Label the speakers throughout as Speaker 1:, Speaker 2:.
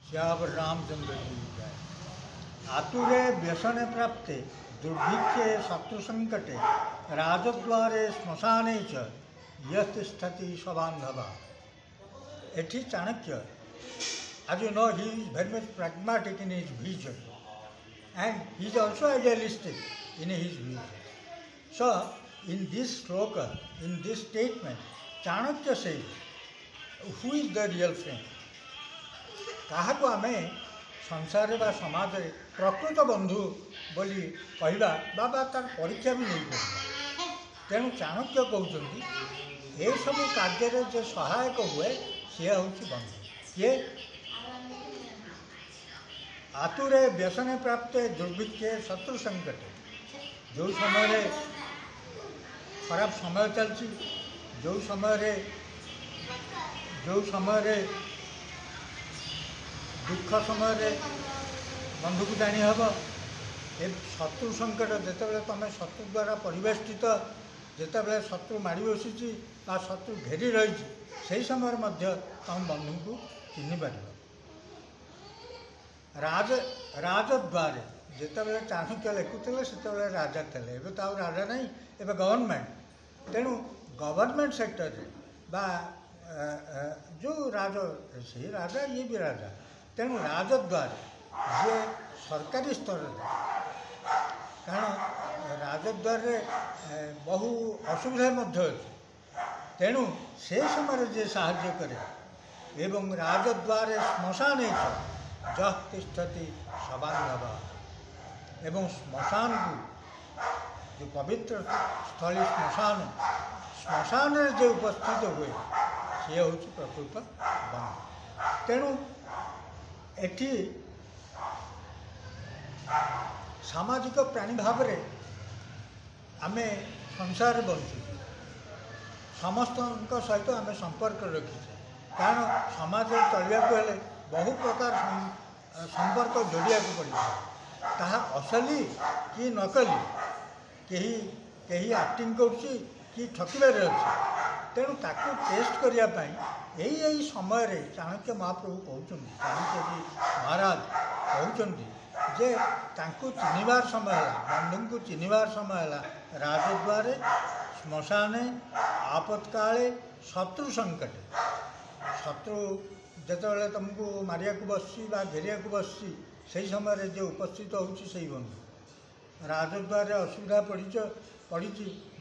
Speaker 1: श्यावर रामचंद्र की जय। आतुरे व्यसने प्राप्ते दुर्भिक्षे शत्रुसंकटे राजद्वारे श्मशाने च यतिष्ठति सबांधवा। एठी Chanakya, as you know, he is very much pragmatic in his vision and he is also idealistic in his vision. So in this sloka, in this statement, Chanakya says, who is the real friend? କାହାକୁ ଆମେ ସଂସାରରେ ବା ସମାଜରେ ପ୍ରକୃତ ବନ୍ଧୁ ବୋଲି କହିବା ବା ତାର ପରୀକ୍ଷା ବି ନେଇପାରିବା। ତେଣୁ ଚାଣକ୍ୟ କହୁଛନ୍ତି ଏସବୁ କାର୍ଯ୍ୟରେ ଯେ ସହାୟକ ହୁଏ ସିଏ ହେଉଛି ବନ୍ଧୁ। କିଏ? ଆତୁରେ ବ୍ୟସନେ ପ୍ରାପ୍ତେ ଦୁର୍ଭିକ୍ଷେ ଶତ୍ରୁ ସଙ୍କଟେ। ଯେଉଁ ସମୟରେ ଖରାପ ସମୟ ଚାଲିଛି, ଯେଉଁ ସମୟରେ दुख समय बंधु को जानी हम ए शत्रु संकट जितेबाला तुम शत्रु द्वारा परिवेष्टित जितेबाला शत्रु माड़ बसी शत्रु घेरी रही से समय तुम बंधु को चिन्ह पार। राजद्वारे जितेबाला चाणक्य लिखुले से राजा थे, एवं तो राजा नहीं, एवं गवर्नमेंट। तेणु गवर्नमेंट सेक्टर बा जो राजा से राजा ये भी राजा। तेणु राजद्वार जे सरकारी स्तर कारण राजद्वार बहु असुविधा अच्छे, तेणु से समय जे साहाय्य करे एवं राजद्वार श्मशान जह तिष्ठति सबांधव एवं श्मशान को जो पवित्र स्थली श्मशान जो उपस्थित हुए सी हूँ प्रकृत बंधु। तेणु एठी सामाजिक प्राणी भाव में आमे संसार बंचु, समस्त सहित आमे संपर्क रखीचे। कारण समाज चलिया बहु प्रकार संपर्क जोड़िया पड़े, ताहा असली कि नकली, कहीं एक्टिंग करुच्ची कि ठकिबार अच्छे। तेणु ताकू टेस्ट करने यही समय रे चाणक्य महाप्रभु कहते, चाणक्य जी महाराज कहते जे तांकू चिन्हबार समय है, बंधु को चिन्हबार समय है राजद्वारे श्मशाने आपत्काले शत्रु संकटे। शत्रु जितेबाला तुमको मारिया बसी घेरिया बसी से समय जो उपस्थित होती बंधु। राजद्वारे असुविधा पड़ी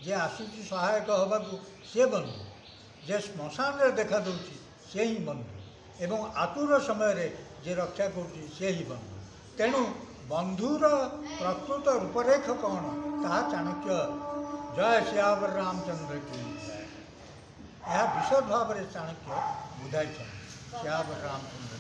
Speaker 1: जे आसूची सहायक हवा सी बंधु, जे श्मशान देखा दूसरी से ही बंधु एवं आतुर समय जे रक्षा करुच्ची से ही बंधु। तेणु बंधुर प्रकृत रूपरेख कौन ताहा चाणक्य जय श्यावर रामचंद्र की जय यह विशद भाव में चाणक्य बुझाई श्यावर रामचंद्र।